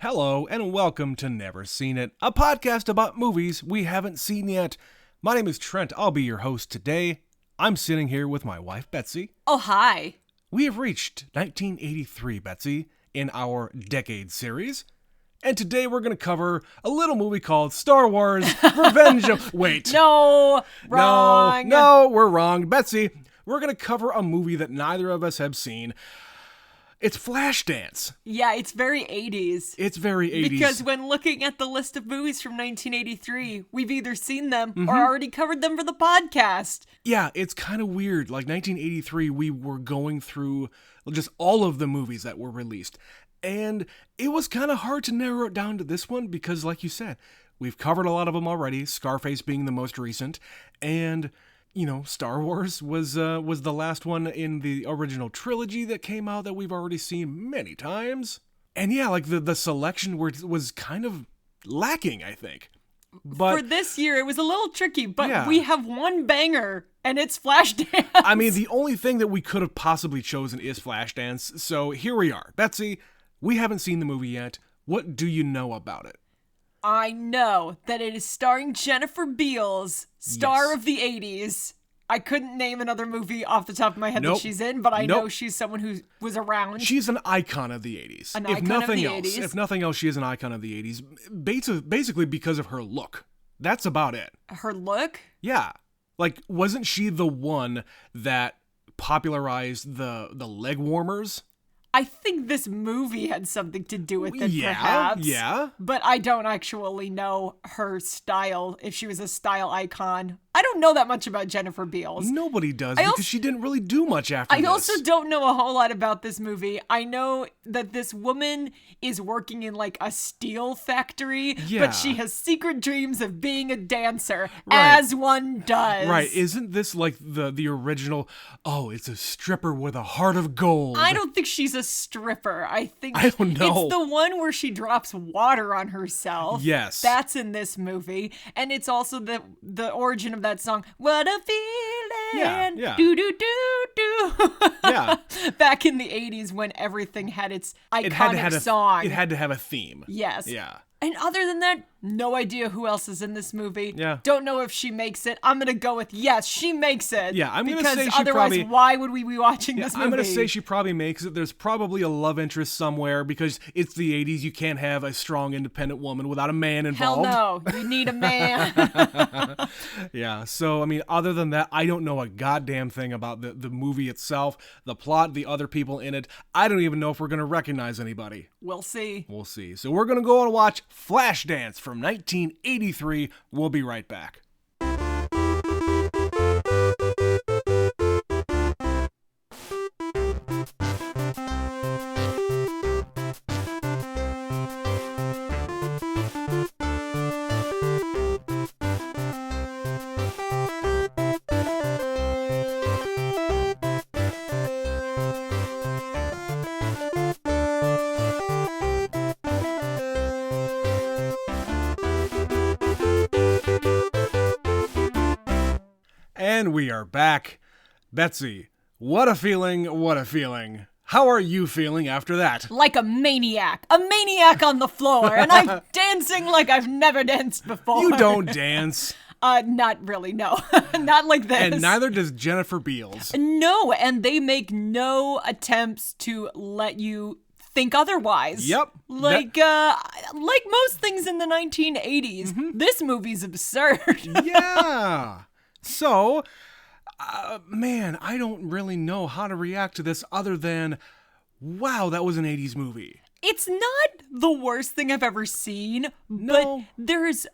Hello and welcome to Never Seen It, a podcast about movies we haven't seen yet. My name is Trent. I'll be your host today. I'm sitting here with my wife, Betsy. Oh, hi. We have reached 1983, Betsy, in our Decade series. And today we're going to cover a little movie called Star Wars Revenge of... Wait. No, wrong. No, we're wrong. Betsy, we're going to cover a movie that neither of us have seen. It's Flashdance. Yeah, it's very 80s. It's very 80s. Because when looking at the list of movies from 1983, we've either seen them or already covered them for the podcast. Yeah, it's kind of weird. Like 1983, we were going through just all of the movies that were released. And it was kind of hard to narrow it down to this one because, like you said, we've covered a lot of them already, Scarface being the most recent. And... you know, Star Wars was the last one in the original trilogy that came out that we've already seen many times. And yeah, like the selection was kind of lacking, I think. But for this year, it was a little tricky, but yeah. we have one banger, and it's Flashdance. I mean, the only thing that we could have possibly chosen is Flashdance. So here we are. Betsy, we haven't seen the movie yet. What do you know about it? I know that it is starring Jennifer Beals, star Yes. of the 80s. I couldn't name another movie off the top of my head Nope. that she's in, but I Nope. know she's someone who was around. She's an icon of the 80s. An if icon of nothing the else, 80s. If nothing else, she is an icon of the 80s. Basically because of her look. That's about it. Her look? Yeah. Like, wasn't she the one that popularized the leg warmers? I think this movie had something to do with it, Yeah, perhaps. yeah. But I don't actually know her style, if she was a style icon. I don't know that much about Jennifer Beals. Nobody does I because also- she didn't really do much after I this. also don't know a whole lot about this movie. I know that this woman is working in like a steel factory, Yeah. but she has secret dreams of being a dancer, Right. as one does. Right, isn't this like the original, oh, it's a stripper with a heart of gold? I don't think she's a stripper. I think I don't know. it's the one where she drops water on herself. Yes. That's in this movie. And it's also the origin of that song, What a Feeling. Yeah. Do do do do. Yeah. Back in the 80s when everything had its iconic It had to have song. It had to have a theme. Yes. Yeah. And other than that, no idea who else is in this movie. Yeah. Don't know if she makes it. I'm gonna go with yes, she makes it. Yeah, I'm gonna because say she otherwise, probably- why would we be watching this movie? I'm going to say she probably makes it. There's probably a love interest somewhere because it's the 80s. You can't have a strong, independent woman without a man Hell involved. no, you need a man. Yeah, so, I mean, other than that, I don't know a goddamn thing about the movie itself, the plot, the other people in it. I don't even know if we're going to recognize anybody. We'll see. We'll see. So we're going to go and watch Flashdance from 1983. We'll be right back. And we are back. Betsy, what a feeling, what a feeling. How are you feeling after that? Like a maniac on the floor, and I'm dancing like I've never danced before. You don't dance. Not really, no. Not like this. And neither does Jennifer Beals. No, and they make no attempts to let you think otherwise. Yep. Like most things in the 1980s, this movie's absurd. Yeah. So, man, I don't really know how to react to this other than, wow, that was an 80s movie. It's not the worst thing I've ever seen, No. but there's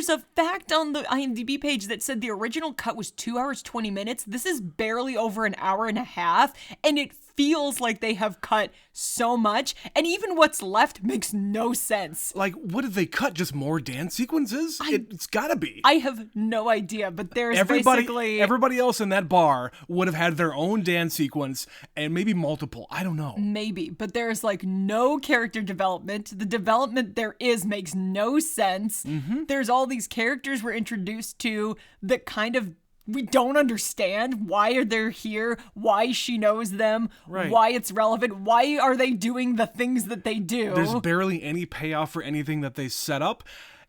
a fact on the IMDb page that said the original cut was 2 hours, 20 minutes. This is barely over an hour and a half, and it feels like they have cut so much, and even what's left makes no sense. Like, what did they cut? Just more dance sequences? It's gotta be. I have no idea, but there's basically... Everybody else in that bar would have had their own dance sequence, and maybe multiple. I don't know. Maybe, but there's like no character development. The development there is makes no sense. There's all these characters we're introduced to that kind of we don't understand why are they here, why she knows them, Right. why it's relevant, why are they doing the things that they do. There's barely any payoff for anything that they set up,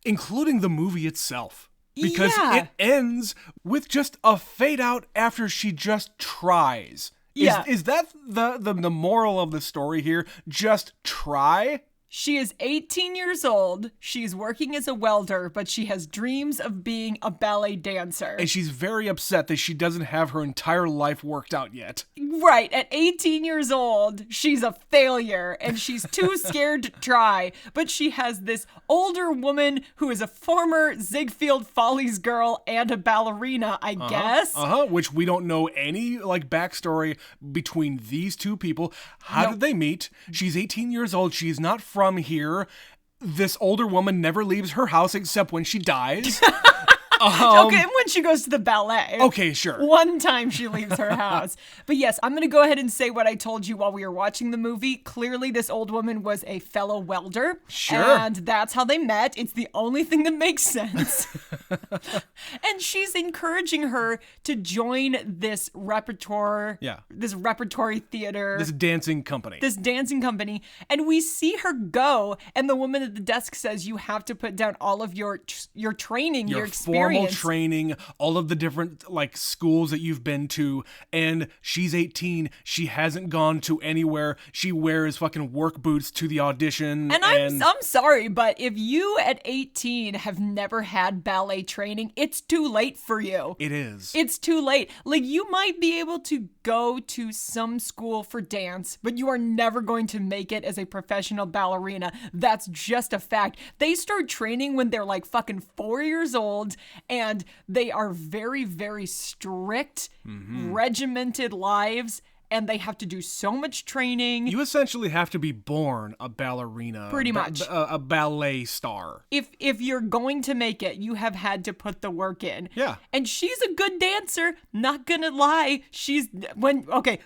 including the movie itself. Because it ends with just a fade out after she just tries. Is that the moral of the story here? Just try? She is 18 years old. She's working as a welder, but she has dreams of being a ballet dancer. And she's very upset that she doesn't have her entire life worked out yet. Right. At 18 years old, she's a failure and she's too scared to try. But she has this older woman who is a former Ziegfeld Follies girl and a ballerina, I guess. Which we don't know any backstory between these two people. How did they meet? She's 18 years old. She's not from here. This older woman never leaves her house except when she dies. Okay, when she goes to the ballet. Okay, sure. One time she leaves her house. But yes, I'm going to go ahead and say what I told you while we were watching the movie. Clearly, this old woman was a fellow welder. Sure. And that's how they met. It's the only thing that makes sense. And she's encouraging her to join this repertoire. Yeah. This repertory theater. This dancing company. And we see her go, and the woman at the desk says, you have to put down all of your training, your experience. Formal training, all of the different schools that you've been to, and she's 18. She hasn't gone to anywhere. She wears fucking work boots to the audition. And I'm sorry, but if you at 18 have never had ballet training, it's too late for you. It is. It's too late. You might be able to go to some school for dance, but you are never going to make it as a professional ballerina. That's just a fact. They start training when they're fucking 4 years old, and they are very, very strict, regimented lives, and they have to do so much training. You essentially have to be born a ballerina. Pretty much. A ballet star. If you're going to make it, you have had to put the work in. Yeah. And she's a good dancer, not gonna lie.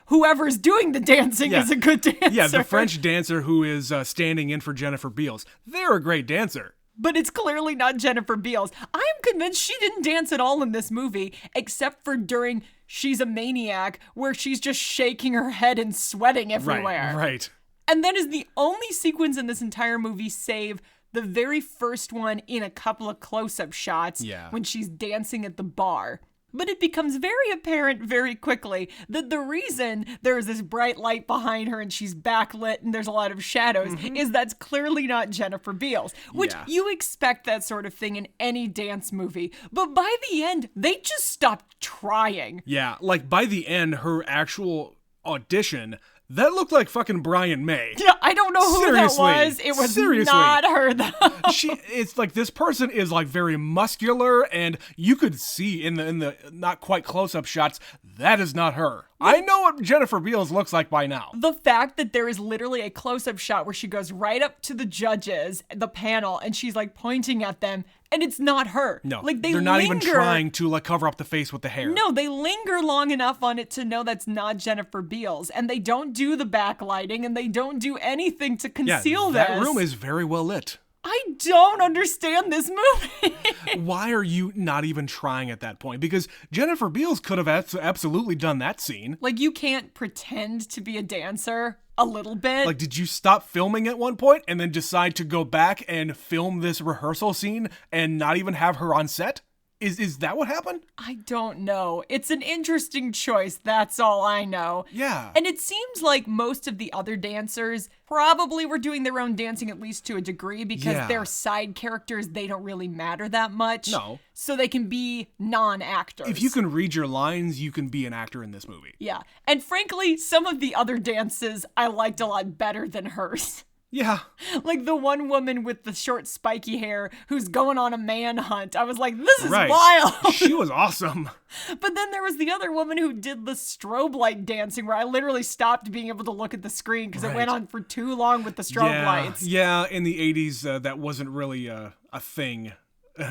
Whoever's doing the dancing is a good dancer. Yeah, the French dancer who is standing in for Jennifer Beals. They're a great dancer. But it's clearly not Jennifer Beals. I am convinced she didn't dance at all in this movie, except for during She's a Maniac, where she's just shaking her head and sweating everywhere. Right. And that is the only sequence in this entire movie, save the very first one in a couple of close-up shots when she's dancing at the bar. But it becomes very apparent very quickly that the reason there's this bright light behind her and she's backlit and there's a lot of shadows is that's clearly not Jennifer Beals, which you expect that sort of thing in any dance movie. But by the end, they just stopped trying. Yeah, by the end, her actual audition, that looked like fucking Brian May. Yeah, I don't know who that was. It was not her, though. It's this person is very muscular, and you could see in the not quite close-up shots, that is not her. I know what Jennifer Beals looks like by now. The fact that there is literally a close-up shot where she goes right up to the judges, the panel, and she's pointing at them, and it's not her. No, they're not even trying to cover up the face with the hair. No, they linger long enough on it to know that's not Jennifer Beals, and they don't do the backlighting, and they don't do anything to conceal this. That room is very well lit. I don't understand this movie. Why are you not even trying at that point? Because Jennifer Beals could have absolutely done that scene. You can't pretend to be a dancer a little bit. Did you stop filming at one point and then decide to go back and film this rehearsal scene and not even have her on set? Is that what happened? I don't know. It's an interesting choice. That's all I know. Yeah. And it seems like most of the other dancers probably were doing their own dancing, at least to a degree, because they're side characters. They don't really matter that much. No. So they can be non-actors. If you can read your lines, you can be an actor in this movie. Yeah. And frankly, some of the other dances I liked a lot better than hers. Yeah. The one woman with the short spiky hair who's going on a manhunt. I was like, this is right. wild. She was awesome. But then there was the other woman who did the strobe light dancing where I literally stopped being able to look at the screen because it went on for too long with the strobe lights. Yeah, in the 80s, that wasn't really a thing.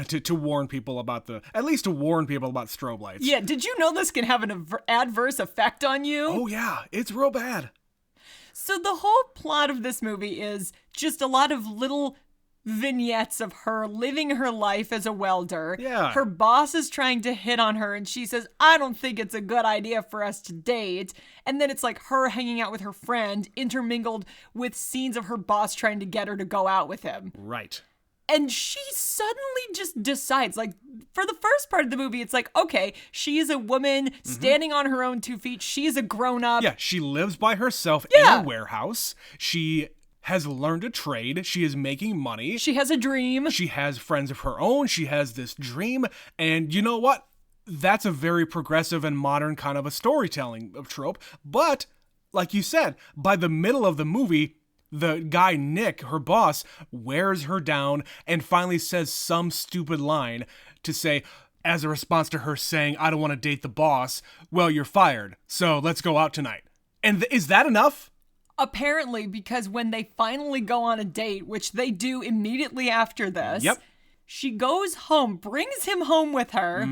To warn people about at least to warn people about strobe lights. Yeah, did you know this can have an adverse effect on you? Oh yeah, it's real bad. So the whole plot of this movie is just a lot of little vignettes of her living her life as a welder. Yeah. Her boss is trying to hit on her and she says, I don't think it's a good idea for us to date. And then it's like her hanging out with her friend intermingled with scenes of her boss trying to get her to go out with him. Right. And she suddenly just decides, like, for the first part of the movie, it's like, okay, she is a woman standing on her own 2 feet. She is a grown-up. Yeah, she lives by herself in a warehouse. She has learned a trade. She is making money. She has a dream. She has friends of her own. She has this dream. And you know what? That's a very progressive and modern kind of a storytelling trope. But, like you said, by the middle of the movie, the guy, Nick, her boss, wears her down and finally says some stupid line to say, as a response to her saying, I don't want to date the boss, well, you're fired, so let's go out tonight. And is that enough? Apparently, because when they finally go on a date, which they do immediately after this, she goes home, brings him home with her,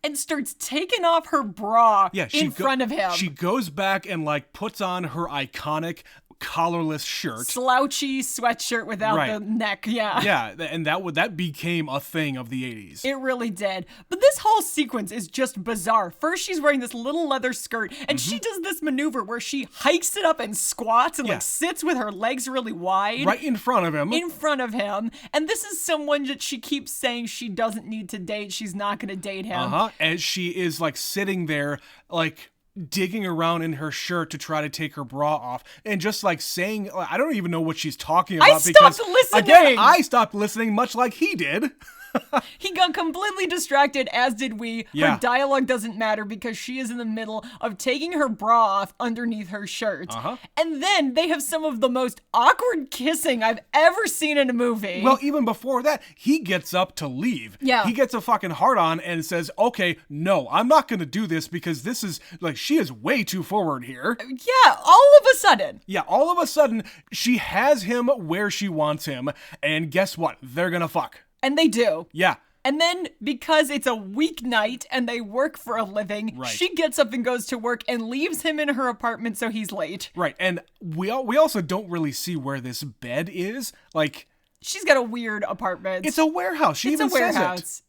and starts taking off her bra in front of him. She goes back and, like, puts on her iconic collarless shirt. Slouchy sweatshirt without the neck, Yeah, and that became a thing of the 80s. It really did. But this whole sequence is just bizarre. First, she's wearing this little leather skirt, and she does this maneuver where she hikes it up and squats and like sits with her legs really wide. Right in front of him. In front of him. And this is someone that she keeps saying she doesn't need to date. She's not going to date him. As she is like sitting there, like digging around in her shirt to try to take her bra off and just like saying, I don't even know what she's talking about. I stopped listening. Again, I stopped listening much like he did. He got completely distracted, as did we. Her dialogue doesn't matter because she is in the middle of taking her bra off underneath her shirt. And then they have some of the most awkward kissing I've ever seen in a movie. Well, even before that, he gets up to leave. Yeah. He gets a fucking hard on and says, okay, no, I'm not going to do this because this is, like, she is way too forward here. Yeah, all of a sudden. Yeah, all of a sudden, she has him where she wants him, and guess what? They're gonna fuck. And they do. Yeah. And then, because it's a weeknight and they work for a living, she gets up and goes to work and leaves him in her apartment so he's late. Right, and we also don't really see where this bed is. Like, she's got a weird apartment. It's a warehouse. She even says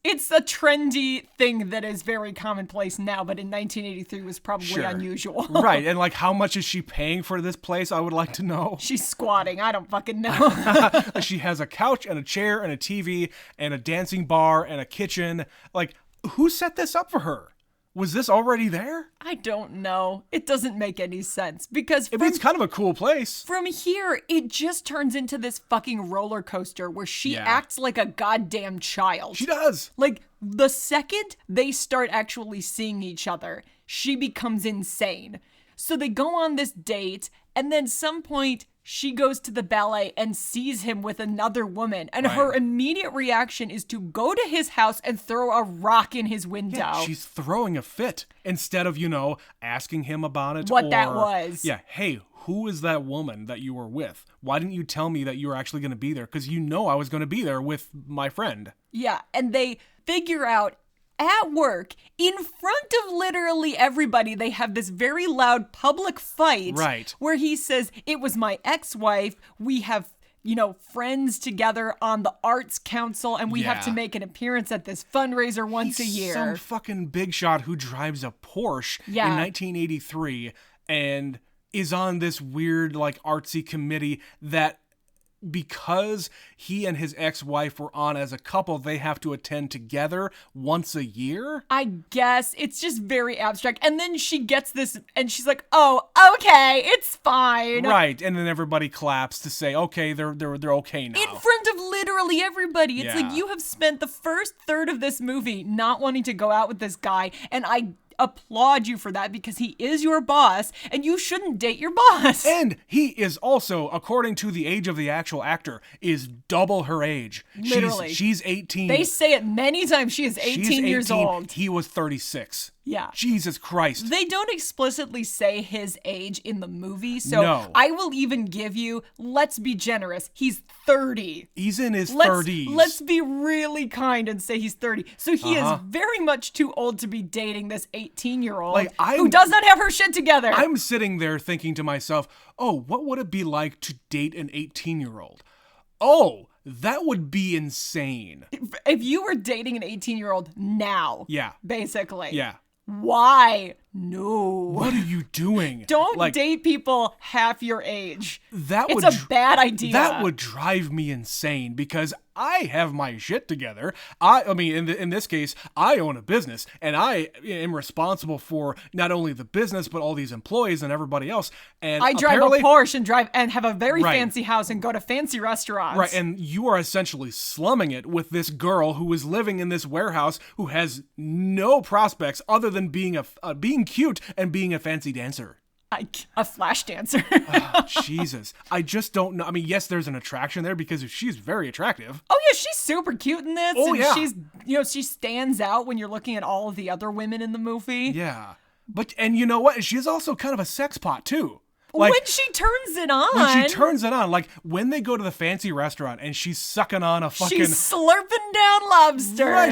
it. It's a trendy thing that is very commonplace now, but in 1983 was probably unusual. Right, and like how much is she paying for this place, I would like to know. She's squatting. I don't fucking know. She has a couch and a chair and a TV and a dancing bar and a kitchen. Like, who set this up for her? Was this already there? I don't know. It doesn't make any sense because it's kind of a cool place. From here, it just turns into this fucking roller coaster where she acts like a goddamn child. She does. Like, the second they start actually seeing each other, she becomes insane. So they go on this date, and then some point she goes to the ballet and sees him with another woman. And her immediate reaction is to go to his house and throw a rock in his window. Yeah, she's throwing a fit instead of, asking him about it. What that was. Yeah, hey, who is that woman that you were with? Why didn't you tell me that you were actually going to be there? Because I was going to be there with my friend. Yeah, and they figure out at work, in front of literally everybody, they have this very loud public fight. Right. Where he says, it was my ex-wife, we have, friends together on the Arts Council, and we have to make an appearance at this fundraiser once a year. Some fucking big shot who drives a Porsche in 1983 and is on this weird, like, artsy committee that, because he and his ex-wife were on as a couple, they have to attend together once a year? I guess. It's just very abstract. And then she gets this, and she's like, oh, okay, it's fine. Right, and then everybody claps to say, okay, they're okay now. In front of literally everybody. It's like, you have spent the first third of this movie not wanting to go out with this guy, and I applaud you for that because he is your boss and you shouldn't date your boss. And he is also, according to the age of the actual actor, is double her age. Literally. She's 18. They say it many times. She is 18 years old. He was 36. Yeah. Jesus Christ. They don't explicitly say his age in the movie, so no. I will even give you, let's be generous, he's 30. He's in his 30s. Let's be really kind and say he's 30. So he is very much too old to be dating this 18-year-old who does not have her shit together. I'm sitting there thinking to myself, oh, what would it be like to date an 18-year-old? Oh, That would be insane. If you were dating an 18-year-old now, Yeah. basically. Yeah. Why? No. What are you doing? Don't date people half your age. It's a bad idea. That would drive me insane because I have my shit together. I mean, in this case, I own a business and I am responsible for not only the business but all these employees and everybody else. And I drive a Porsche and have a very fancy house and go to fancy restaurants. Right, and you are essentially slumming it with this girl who is living in this warehouse who has no prospects other than being being cute and being a fancy dancer. A flash dancer. Oh, Jesus. I just don't know. I mean, yes, there's an attraction there because she's very attractive. Oh, yeah, she's super cute in this. Oh, and yeah. She stands out when you're looking at all of the other women in the movie. Yeah. And you know what? She's also kind of a sex pot, too. When she turns it on. Like when they go to the fancy restaurant and she's sucking on a fucking... She's slurping down lobster a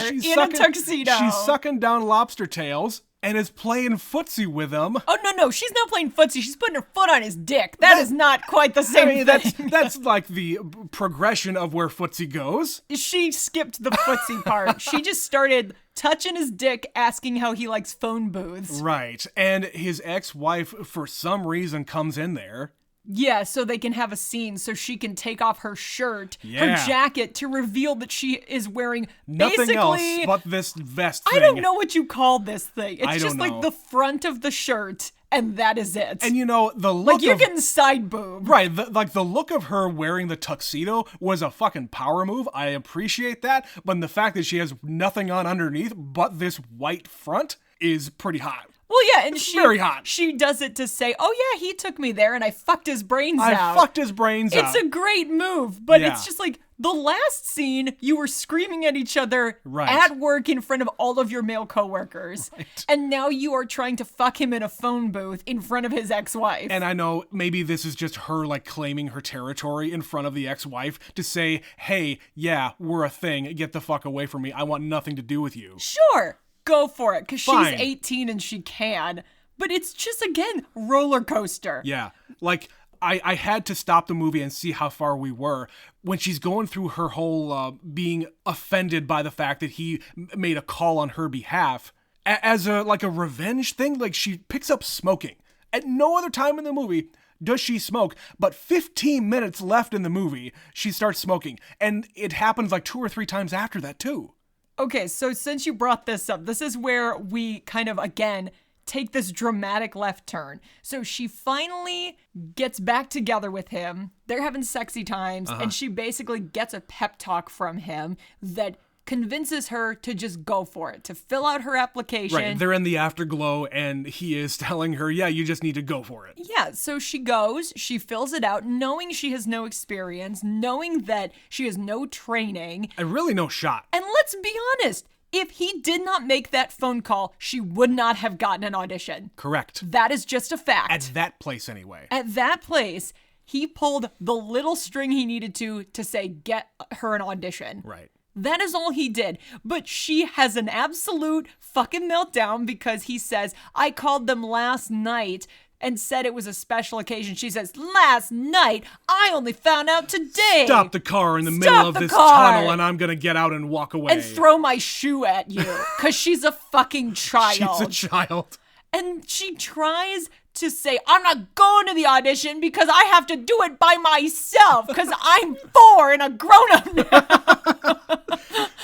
tuxedo. She's sucking down lobster tails and is playing footsie with him. Oh, no, she's not playing footsie. She's putting her foot on his dick. That is not quite the same thing. That's like the progression of where footsie goes. She skipped the footsie part. She just started touching his dick, asking how he likes phone booths. Right, and his ex-wife, for some reason, comes in there. Yeah, so they can have a scene so she can take off her shirt, her jacket, to reveal that she is wearing nothing else but this vest thing. I don't know what you call this thing. It's just know. like the front of the shirt, and that is it. And you know, the look like you're getting side boob. Right, the look of her wearing the tuxedo was a fucking power move. I appreciate that, but the fact that she has nothing on underneath but this white front is pretty hot. Well, yeah, and very hot. She does it to say, oh, yeah, he took me there and I fucked his brains out. I fucked his brains out. It's a great move, but it's just like the last scene, you were screaming at each other at work in front of all of your male coworkers. Right. And now you are trying to fuck him in a phone booth in front of his ex-wife. And I know maybe this is just her like claiming her territory in front of the ex-wife to say, hey, yeah, we're a thing. Get the fuck away from me. I want nothing to do with you. Sure. Go for it, because she's 18 and she can. But it's just, again, roller coaster. Yeah. Like, I had to stop the movie and see how far we were. When she's going through her whole being offended by the fact that he made a call on her behalf, as a revenge thing, like she picks up smoking. At no other time in the movie does she smoke, but 15 minutes left in the movie, she starts smoking. And it happens like 2 or 3 times after that, too. Okay, so since you brought this up, this is where we kind of, again, take this dramatic left turn. So she finally gets back together with him. They're having sexy times, and she basically gets a pep talk from him that convinces her to just go for it, to fill out her application. Right, they're in the afterglow, and he is telling her, yeah, you just need to go for it. Yeah, so she goes, she fills it out, knowing she has no experience, knowing that she has no training. And really no shot. And let's be honest, if he did not make that phone call, she would not have gotten an audition. Correct. That is just a fact. At that place, anyway. At that place, he pulled the little string he needed to say, get her an audition. Right. That is all he did. But she has an absolute fucking meltdown because he says, I called them last night and said it was a special occasion. She says, last night? I only found out today. Stop the car in the middle of this tunnel and I'm going to get out and walk away. And throw my shoe at you. Because she's a fucking child. She's a child. And she tries to say, I'm not going to the audition because I have to do it by myself because I'm 4 and a grown-up now.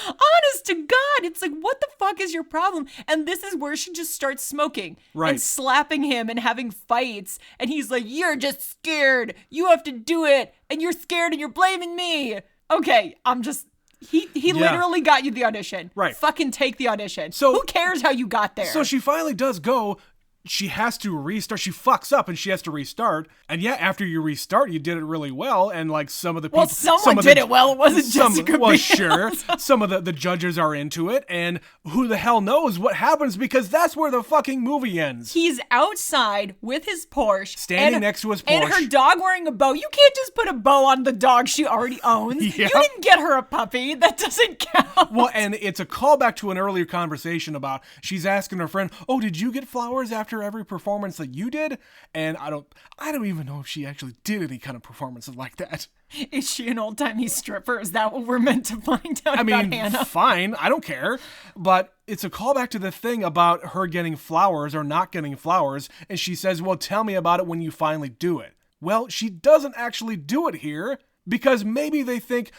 Honest to God, it's like, what the fuck is your problem? And this is where she just starts smoking and slapping him and having fights. And he's like, you're just scared. You have to do it. And you're scared and you're blaming me. Okay, I'm just... He literally got you the audition. Right. Fucking take the audition. So who cares how you got there? So she finally does go. She has to restart. She fucks up and she has to restart. And yeah, after you restart, you did it really well. And like some of the people... Well, someone did it well. It wasn't Jessica Well, Biel. sure. Some of the judges are into it. And who the hell knows what happens because that's where the fucking movie ends. He's outside with his Porsche. Standing next to his Porsche. And her dog wearing a bow. You can't just put a bow on the dog she already owns. Yep. You didn't get her a puppy. That doesn't count. Well, and it's a callback to an earlier conversation about she's asking her friend, oh, did you get flowers after after every performance that you did. And I don't even know if she actually did any kind of performances like that. Is she an old-timey stripper? Is that what we're meant to find out about Hannah? Fine, I don't care. But it's a callback to the thing about her getting flowers or not getting flowers, and she says, well, tell me about it when you finally do it. Well, she doesn't actually do it here, because maybe they think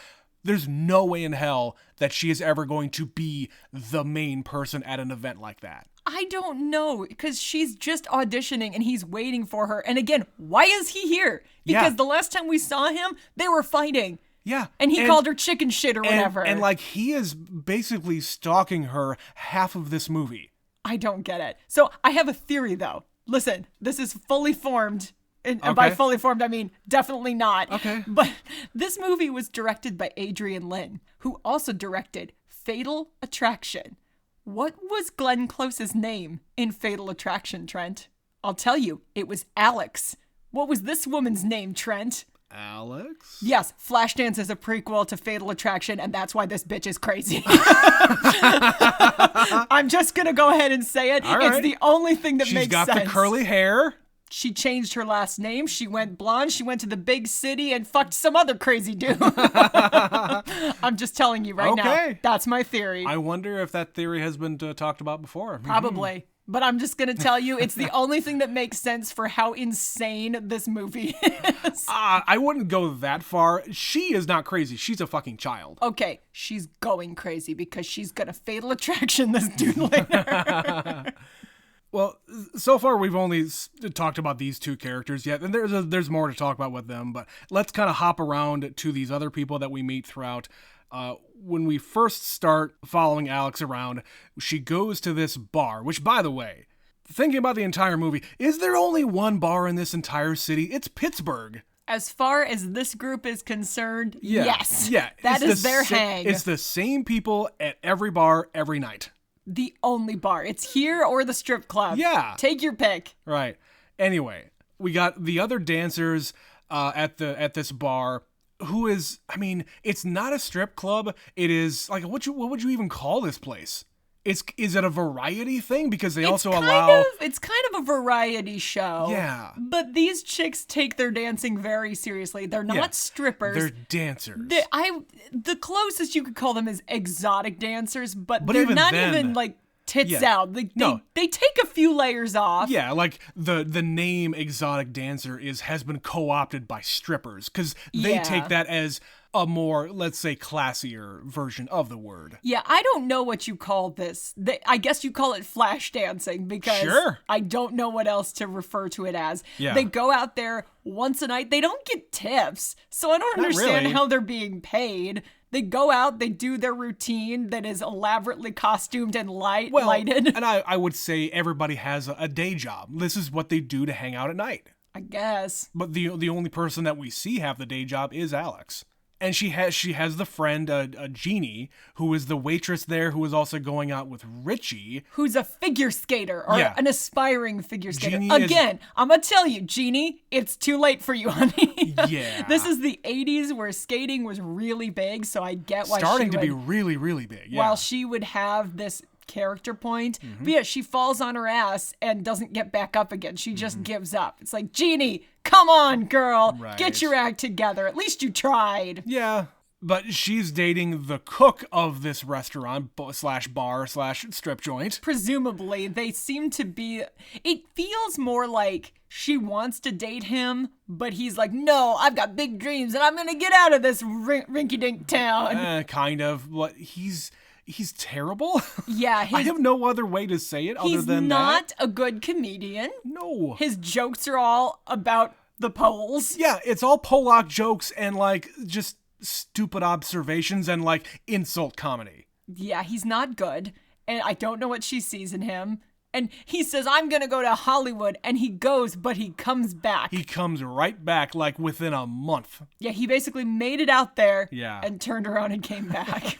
there's no way in hell that she is ever going to be the main person at an event like that. I don't know, because she's just auditioning and he's waiting for her. And again, why is he here? Because the last time we saw him, they were fighting. Yeah. And he called her chicken shit or whatever. And like, he is basically stalking her half of this movie. I don't get it. So I have a theory, though. Listen, this is fully formed. And by fully formed, I mean definitely not. Okay. But this movie was directed by Adrian Lyne, who also directed Fatal Attraction. What was Glenn Close's name in Fatal Attraction, Trent? I'll tell you, it was Alex. What was this woman's name, Trent? Alex? Yes, Flashdance is a prequel to Fatal Attraction, and that's why this bitch is crazy. I'm just going to go ahead and say it. All right. It's the only thing that makes sense. She's got the curly hair. She changed her last name. She went blonde. She went to the big city and fucked some other crazy dude. I'm just telling you right now. That's my theory. I wonder if that theory has been talked about before. Probably. But I'm just going to tell you, it's the only thing that makes sense for how insane this movie is. I wouldn't go that far. She is not crazy. She's a fucking child. Okay, she's going crazy because she's going to Fatal Attraction this dude later. Well, so far we've only talked about these two characters yet, and there's more to talk about with them, but let's kind of hop around to these other people that we meet throughout. When we first start following Alex around, she goes to this bar, which, by the way, thinking about the entire movie, is there only one bar in this entire city? It's Pittsburgh. As far as this group is concerned, yes. Yeah. That is their hang. It's the same people at every bar every night. The only bar. It's here or the strip club. Yeah. Take your pick. Right. Anyway, we got the other dancers at this bar, who is, I mean, it's not a strip club. It is like, what would you even call this place? Is it a variety thing? Because they it's kind of a variety show. Yeah. But these chicks take their dancing very seriously. They're not strippers. They're dancers. The closest you could call them is exotic dancers, but they're not even like tits out. They take a few layers off. Yeah, like the name exotic dancer has been co-opted by strippers because they take that as a more, let's say, classier version of the word. Yeah, I don't know what you call this. I guess you call it flash dancing because I don't know what else to refer to it as. Yeah. They go out there once a night. They don't get tips, so I don't understand how they're being paid. They go out, they do their routine that is elaborately costumed and lighted. And I would say everybody has a day job. This is what they do to hang out at night. I guess. But the only person that we see have the day job is Alex. And she has the friend, Jeannie, who is the waitress there, who is also going out with Richie. Who's a figure skater, or an aspiring figure skater. Jeannie Again, I'm going to tell you, Jeannie, it's too late for you, honey. Yeah. This is the 80s where skating was really big, so I get why Starting to be really, really big, yeah. While she would have this character point. But yeah, she falls on her ass and doesn't get back up again. She just gives up. It's like, Jeannie, come on, girl. Right. Get your act together. At least you tried. Yeah. But she's dating the cook of this restaurant slash bar slash strip joint. Presumably, they seem to be... It feels more like she wants to date him, but he's like, no, I've got big dreams and I'm going to get out of this rinky-dink town. Kind of. What He's terrible. Yeah. I have no other way to say it other than He's not a good comedian. No. His jokes are all about the Poles. Yeah, it's all Polak jokes and, like, just stupid observations and, like, insult comedy. Yeah, he's not good. And I don't know what she sees in him. And he says, I'm going to go to Hollywood. And he goes, but he comes back. He comes right back, like, within a month. Yeah, he basically made it out there Yeah. and turned around and came back.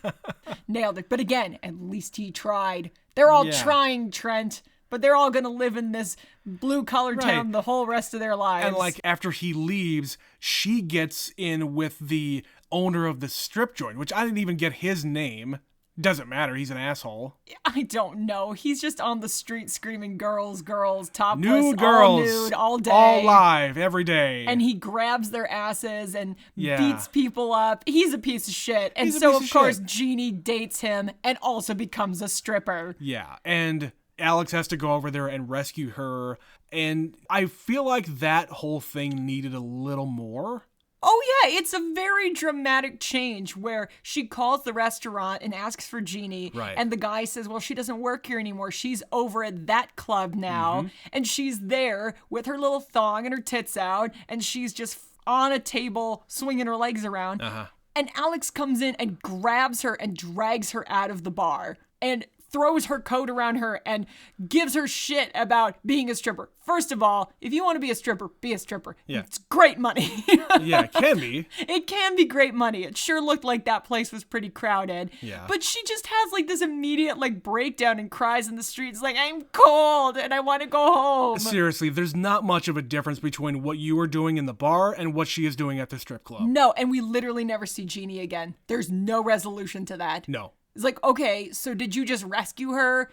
Nailed it. But again, at least he tried. They're all trying, Trent. But they're all going to live in this blue-collar town the whole rest of their lives. And, like, after he leaves, she gets in with the owner of the strip joint, which I didn't even get his name. Doesn't matter. He's an asshole. I don't know. He's just on the street screaming, girls, girls, topless, Nude girls. all nude, all day. All live, every day. And he grabs their asses and Yeah. beats people up. He's a piece of shit. And He's a so, piece of of course, shit. Jeannie dates him and also becomes a stripper. Yeah, and Alex has to go over there and rescue her. And I feel like that whole thing needed a little more. Oh, yeah, it's a very dramatic change where she calls the restaurant and asks for Jeannie. Right. And the guy says, well, she doesn't work here anymore. She's over at that club now. Mm-hmm. And she's there with her little thong and her tits out. And she's just on a table swinging her legs around. Uh-huh. And Alex comes in and grabs her and drags her out of the bar. And throws her coat around her and gives her shit about being a stripper. First of all, if you want to be a stripper, be a stripper. Yeah. It's great money. Yeah, it can be. It can be great money. It sure looked like that place was pretty crowded. Yeah. But she just has like this immediate like breakdown and cries in the streets like, I'm cold and I want to go home. Seriously, there's not much of a difference between what you were doing in the bar and what she is doing at the strip club. No, and we literally never see Jeannie again. There's no resolution to that. No. It's like, okay, so did you just rescue her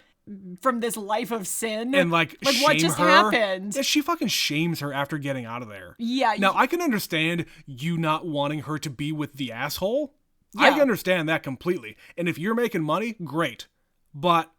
from this life of sin? And like what shame just her. happened? Yeah, she fucking shames her after getting out of there. Yeah. Now, I can understand you not wanting her to be with the asshole. I Yeah. can understand that completely. And if you're making money, great. But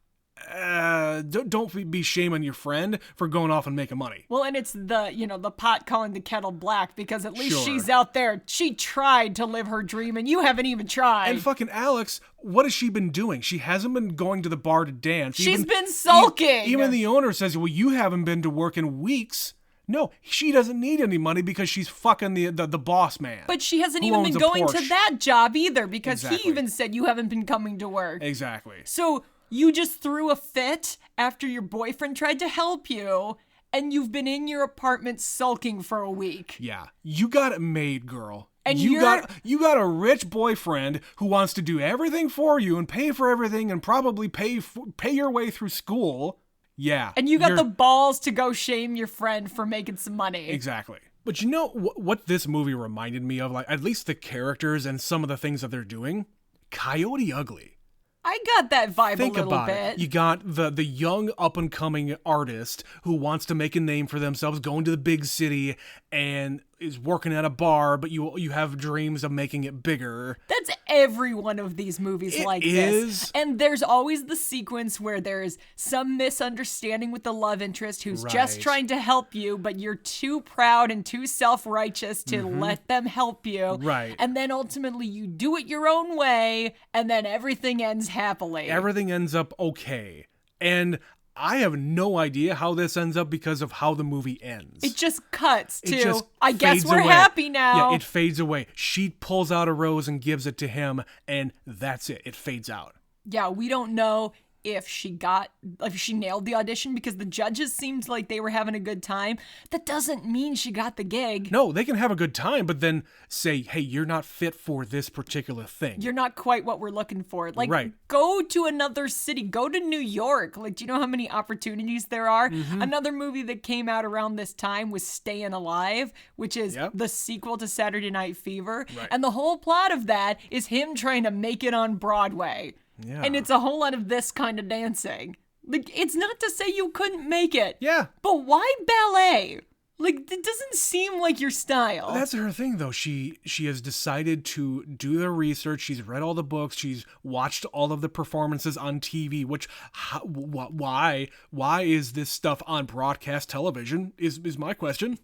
don't be shaming your friend for going off and making money. Well, and it's the pot calling the kettle black because at least Sure. she's out there. She tried to live her dream and you haven't even tried. And fucking Alex, what has she been doing? She hasn't been going to the bar to dance. She's been sulking. Even the owner says, well, you haven't been to work in weeks. No, she doesn't need any money because she's fucking the boss man. But she hasn't who even owns been a going to Porsche. that job either because Exactly. he even said you haven't been coming to work. Exactly. So you just threw a fit after your boyfriend tried to help you and you've been in your apartment sulking for a week. Yeah, you got it made, girl. And you got a rich boyfriend who wants to do everything for you and pay for everything and probably pay your way through school. Yeah. And you got the balls to go shame your friend for making some money. Exactly. But you know what this movie reminded me of? Like, at least the characters and some of the things that they're doing? Coyote Ugly. I got that vibe Think a little about bit. it. You got the young up-and-coming artist who wants to make a name for themselves, going to the big city and is working at a bar, but you have dreams of making it bigger. That's every one of these movies It like is. this. And there's always the sequence where there's some misunderstanding with the love interest who's just Right. trying to help you, but you're too proud and too self-righteous to let them help you. Right. And then ultimately you do it your own way, and then everything ends happily. Everything ends up okay. And I have no idea how this ends up because of how the movie ends. It just cuts to, It just I guess fades we're away. happy now. Yeah, it fades away. She pulls out a rose and gives it to him, and that's it. It fades out. Yeah, we don't know if she nailed the audition because the judges seemed like they were having a good time. That doesn't mean she got the gig. No, they can have a good time, but then say, hey, you're not fit for this particular thing. You're not quite what we're looking for. Like, Right. go to another city. Go to New York. Like, do you know how many opportunities there are? Mm-hmm. Another movie that came out around this time was Staying Alive, which is Yep. the sequel to Saturday Night Fever. Right. And the whole plot of that is him trying to make it on Broadway. Yeah. And it's a whole lot of this kind of dancing. Like, it's not to say you couldn't make it. Yeah. But why ballet? Like, it doesn't seem like your style. That's her thing, though. She has decided to do the research. She's read all the books. She's watched all of the performances on TV. Which, why is this stuff on broadcast television? Is my question.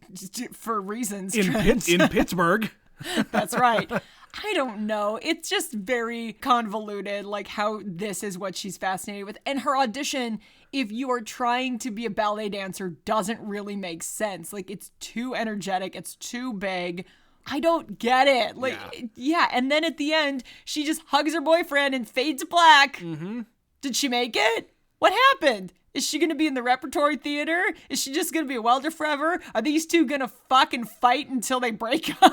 For reasons, In Trent. in Pittsburgh. That's right. I don't know. It's just very convoluted, like how this is what she's fascinated with. And her audition, if you are trying to be a ballet dancer, doesn't really make sense. Like, it's too energetic. It's too big. I don't get it. Like, yeah. And then at the end, she just hugs her boyfriend and fades to black. Mm-hmm. Did she make it? What happened? Is she going to be in the repertory theater? Is she just going to be a welder forever? Are these two going to fucking fight until they break up?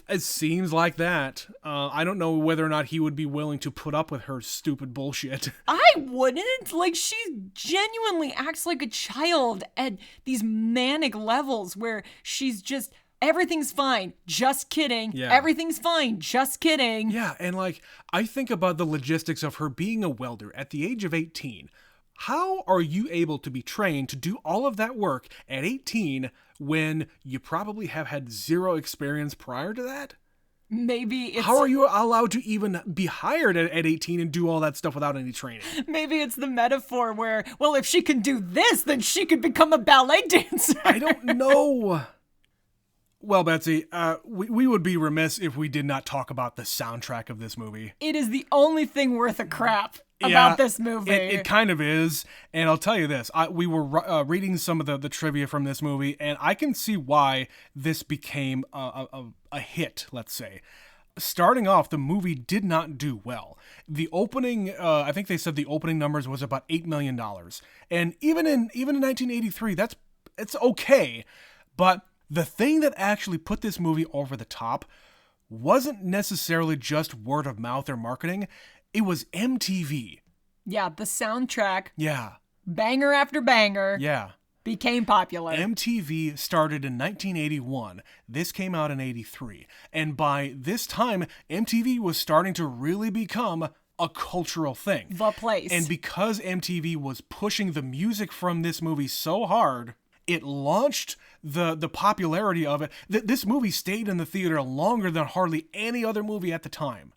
It seems like that. I don't know whether or not he would be willing to put up with her stupid bullshit. I wouldn't. Like, she genuinely acts like a child at these manic levels where she's just everything's fine, just kidding. Yeah. Everything's fine, just kidding. Yeah, and like, I think about the logistics of her being a welder at the age of 18. How are you able to be trained to do all of that work at 18 when you probably have had zero experience prior to that? Maybe it's... How are you allowed to even be hired at 18 and do all that stuff without any training? Maybe it's the metaphor where, well, if she can do this, then she could become a ballet dancer. I don't know. Well, Betsy, we would be remiss if we did not talk about the soundtrack of this movie. It is the only thing worth a crap about this movie. It kind of is. And I'll tell you this. We were reading some of the trivia from this movie, and I can see why this became a hit, let's say. Starting off, the movie did not do well. The opening, I think they said the opening numbers was about $8 million. And even in 1983, it's okay. But the thing that actually put this movie over the top wasn't necessarily just word of mouth or marketing. It was MTV. Yeah, the soundtrack, Yeah. banger after banger, Yeah. became popular. MTV started in 1981. This came out in 83. And by this time, MTV was starting to really become a cultural thing. The place. And because MTV was pushing the music from this movie so hard, it launched the popularity of it. This movie stayed in the theater longer than hardly any other movie at the time,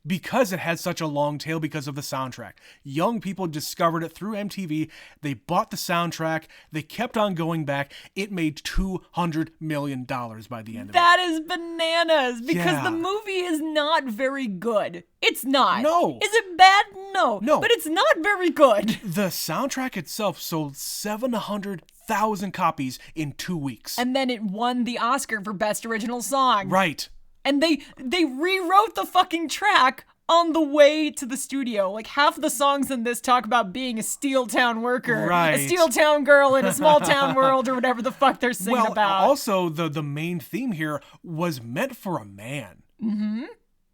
because it had such a long tail because of the soundtrack. Young people discovered it through MTV. They bought the soundtrack. They kept on going back. It made $200 million by the end of it. That is bananas, because Yeah. the movie is not very good. It's not. No. Is it bad? No. No. But it's not very good. The soundtrack itself sold 700,000 copies in 2 weeks. And then it won the Oscar for Best Original Song. Right. And they rewrote the fucking track on the way to the studio. Like, half the songs in this talk about being a steel town worker, Right. a steel town girl in a small town world, or whatever the fuck they're singing about. Also, the main theme here was meant for a man. Mm-hmm.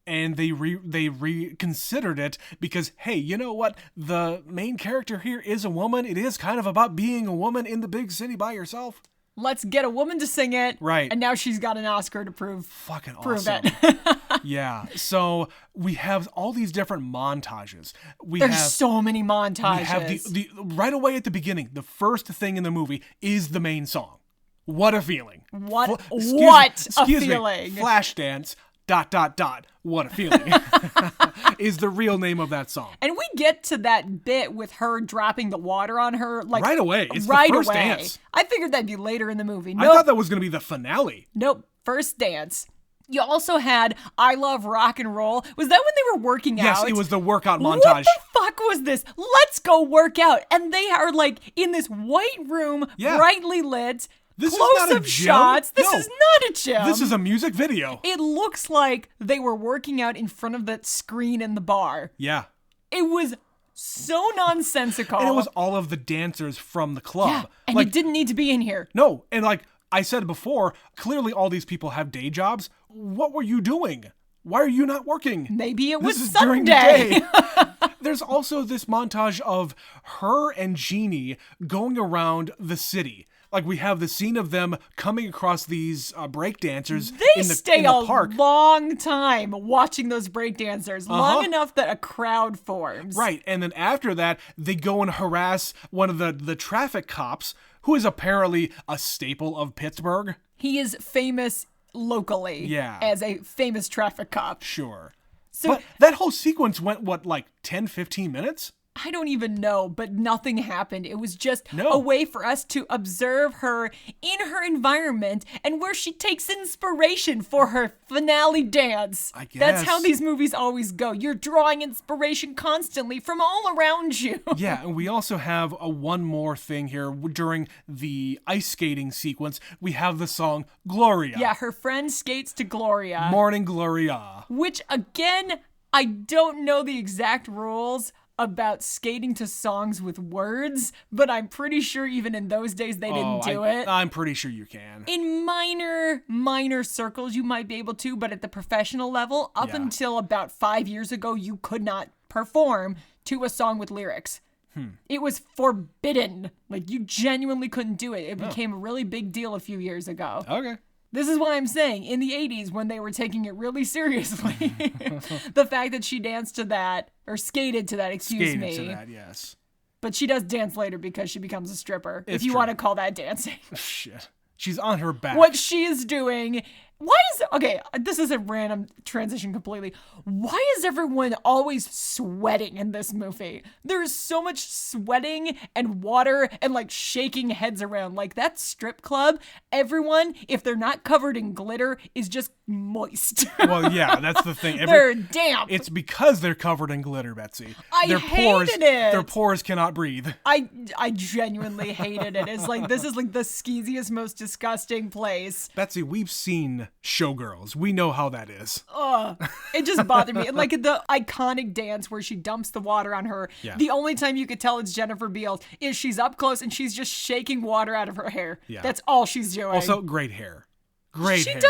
And they reconsidered it because, hey, you know what? The main character here is a woman. It is kind of about being a woman in the big city by yourself. Let's get a woman to sing it. Right. And now she's got an Oscar to prove Awesome. it. Yeah. So we have all these different montages. There's so many montages. We have the right away at the beginning, the first thing in the movie is the main song. What a feeling. What Excuse a feeling. Me, Flashdance, ... What a feeling. Is the real name of that song. And we get to that bit with her dropping the water on her, like, right away. It's right the first away. dance. I figured that'd be later in the movie. I thought that was going to be the finale. Nope. First dance. You also had I Love Rock and Roll. Was that when they were working out? Yes, it was the workout montage. What the fuck was this? Let's go work out. And they are like in this white room, brightly lit. This is not a close-up gym. shots. This No. is not a gym. This is a music video. It looks like they were working out in front of that screen in the bar. Yeah. It was so nonsensical. And it was all of the dancers from the club. Yeah, and like, you didn't need to be in here. No, and like I said before, clearly all these people have day jobs. What were you doing? Why are you not working? Maybe it was This is Sunday. during the day. There's also this montage of her and Jeannie going around the city. Like, we have the scene of them coming across these breakdancers in the park. A long time watching those breakdancers, long enough that a crowd forms. Right, and then after that, they go and harass one of the traffic cops, who is apparently a staple of Pittsburgh. He is famous locally as a famous traffic cop. Sure. So, but that whole sequence went, what, like 10, 15 minutes? I don't even know, but nothing happened. It was just a way for us to observe her in her environment and where she takes inspiration for her finale dance. I guess. That's how these movies always go. You're drawing inspiration constantly from all around you. Yeah, and we also have one more thing here. During the ice skating sequence, we have the song Gloria. Yeah, her friend skates to Gloria. Morning Gloria. Which, again, I don't know the exact rules about skating to songs with words, but I'm pretty sure even in those days they didn't do it. I'm pretty sure you can. In minor circles you might be able to, but at the professional level, up until about 5 years ago, you could not perform to a song with lyrics. It was forbidden. Like, you genuinely couldn't do it. It became a really big deal a few years ago. Okay. This is why I'm saying, in the 80s, when they were taking it really seriously, the fact that she danced to that, or skated to that, excuse me. Skated to that, yes. But she does dance later because she becomes a stripper, It's if you true. want to call that dancing. Shit. She's on her back. What she is doing. Okay, this is a random transition completely. Why is everyone always sweating in this movie? There is so much sweating and water and like shaking heads around. Like that strip club, everyone, if they're not covered in glitter, is just moist. Well, yeah, that's the thing. They're damp. It's because they're covered in glitter, Betsy. I hated it. Their pores cannot breathe. I genuinely hated it. It's like, this is like the skeeziest, most disgusting place. Betsy, we've seen Showgirls. We know how that is. It just bothered me. And like the iconic dance where she dumps the water on her. Yeah. The only time you could tell it's Jennifer Beals is she's up close and she's just shaking water out of her hair. Yeah. That's all she's doing. Also, great hair. Great hair.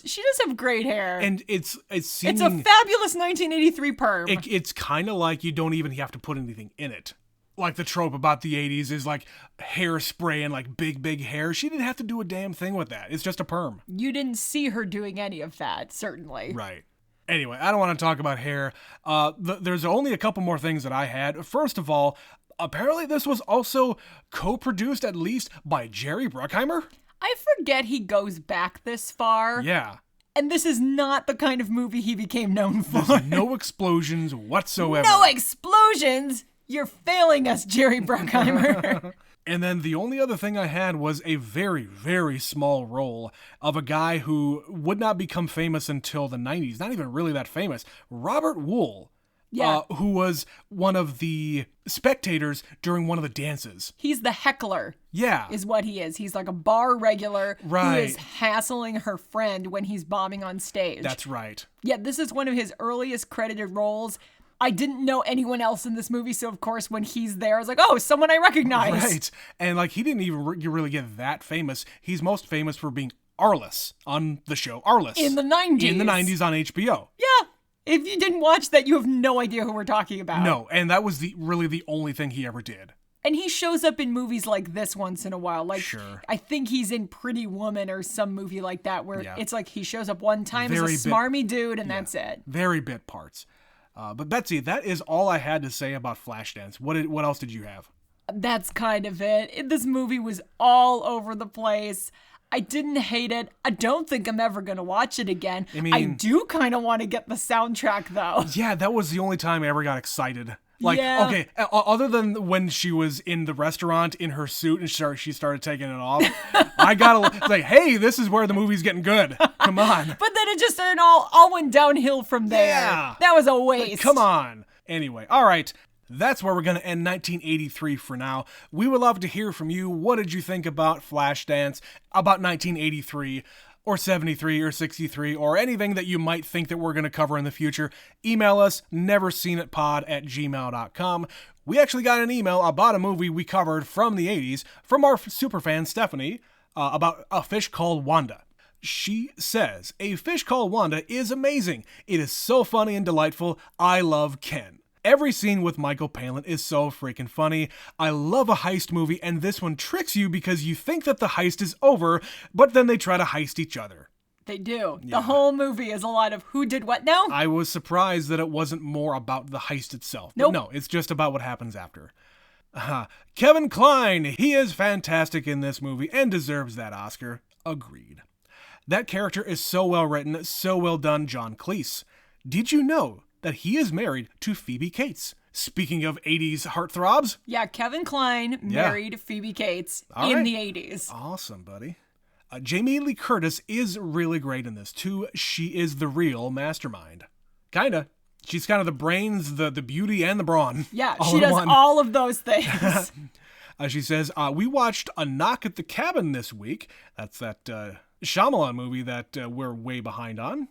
She does have great hair. And it's a fabulous 1983 perm. It's kind of like you don't even have to put anything in it. Like the trope about the 80s is like hairspray and like big hair. She didn't have to do a damn thing with that. It's just a perm. You didn't see her doing any of that, certainly. Right. Anyway, I don't want to talk about hair. There's only a couple more things that I had. First of all, apparently this was also co-produced at least by Jerry Bruckheimer. I forget he goes back this far. Yeah. And this is not the kind of movie he became known for. There's no explosions whatsoever. No explosions? You're failing us, Jerry Bruckheimer. And then the only other thing I had was a very, very small role of a guy who would not become famous until the 90s. Not even really that famous. Robert Wool. Yeah. Who was one of the spectators during one of the dances. He's the heckler. Yeah. Is what he is. He's like a bar regular right. who is hassling her friend when he's bombing on stage. That's right. Yeah, this is one of his earliest credited roles. I didn't know anyone else in this movie, so of course when he's there, I was like, oh, someone I recognize. Right. And like he didn't even really get that famous. He's most famous for being Arliss on the show Arliss. In the 90s. In the 90s on HBO. Yeah. If you didn't watch that, you have no idea who we're talking about. No, and that was really the only thing he ever did. And he shows up in movies like this once in a while. Like, sure. I think he's in Pretty Woman or some movie like that where it's like he shows up one time as a smarmy dude and that's it. Very bit parts. But Betsy, that is all I had to say about Flashdance. What else did you have? That's kind of it. This movie was all over the place. I didn't hate it. I don't think I'm ever going to watch it again. I do kind of want to get the soundtrack, though. Yeah, that was the only time I ever got excited. Like, yeah. Okay, other than when she was in the restaurant in her suit and she started taking it off, I gotta say, hey, this is where the movie's getting good. Come on. But then it just all went downhill from there. Yeah. That was a waste. Come on. Anyway, all right. That's where we're going to end 1983 for now. We would love to hear from you. What did you think about Flashdance, about 1983, or 73, or 63, or anything that you might think that we're going to cover in the future? Email us, neverseenitpod@gmail.com. We actually got an email about a movie we covered from the 80s from our superfan Stephanie about A Fish Called Wanda. She says, A Fish Called Wanda is amazing. It is so funny and delightful. I love Ken. Every scene with Michael Palin is so freaking funny. I love a heist movie, and this one tricks you because you think that the heist is over, but then they try to heist each other. They do. Yeah. The whole movie is a lot of who did what now. I was surprised that it wasn't more about the heist itself. Nope. No, it's just about what happens after. Kevin Kline, he is fantastic in this movie and deserves that Oscar. Agreed. That character is so well written, so well done, John Cleese. Did you know that he is married to Phoebe Cates? Speaking of 80s heartthrobs. Yeah, Kevin Kline married Phoebe Cates in the 80s. Awesome, buddy. Jamie Lee Curtis is really great in this, too. She is the real mastermind. Kinda. She's kind of the brains, the beauty, and the brawn. Yeah, she does all of those things. She says, we watched A Knock at the Cabin this week. That's that Shyamalan movie that we're way behind on.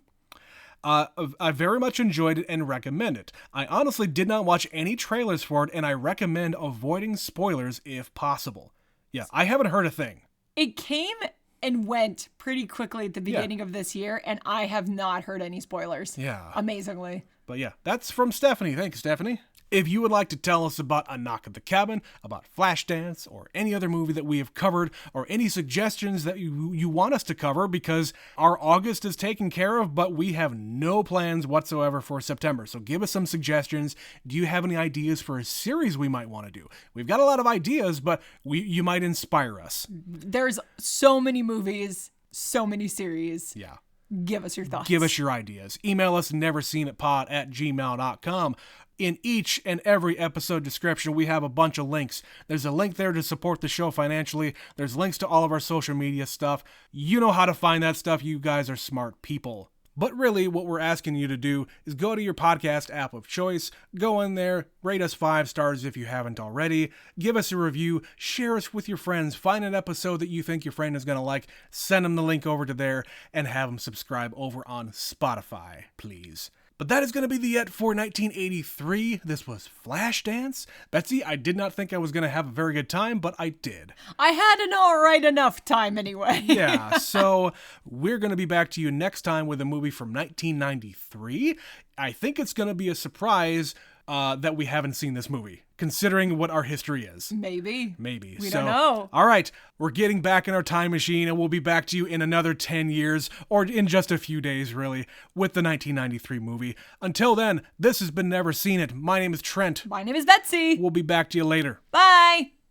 I very much enjoyed it and recommend it. I honestly did not watch any trailers for it, and I recommend avoiding spoilers if possible. Yeah, I haven't heard a thing. It came and went pretty quickly at the beginning of this year, and I have not heard any spoilers. Yeah. Amazingly. But yeah, that's from Stephanie. Thanks, Stephanie. If you would like to tell us about A Knock at the Cabin, about Flashdance, or any other movie that we have covered, or any suggestions that you want us to cover, because our August is taken care of, but we have no plans whatsoever for September. So give us some suggestions. Do you have any ideas for a series we might want to do? We've got a lot of ideas, but you might inspire us. There's so many movies, so many series. Yeah. Give us your thoughts. Give us your ideas. Email us neverseenitpod@gmail.com. In each and every episode description, we have a bunch of links. There's a link there to support the show financially. There's links to all of our social media stuff. You know how to find that stuff. You guys are smart people. But really, what we're asking you to do is go to your podcast app of choice, go in there, rate us 5 stars if you haven't already, give us a review, share us with your friends, find an episode that you think your friend is going to like, send them the link over to there, and have them subscribe over on Spotify, please. But that is going to be the it for 1983. This was Flashdance. Betsy, I did not think I was going to have a very good time, but I did. I had an alright enough time anyway. Yeah, so we're going to be back to you next time with a movie from 1993. I think it's going to be a surprise that we haven't seen this movie, considering what our history is. Maybe. We don't know. All right, we're getting back in our time machine, and we'll be back to you in another 10 years, or in just a few days, really, with the 1993 movie. Until then, this has been Never Seen It. My name is Trent. My name is Betsy. We'll be back to you later. Bye.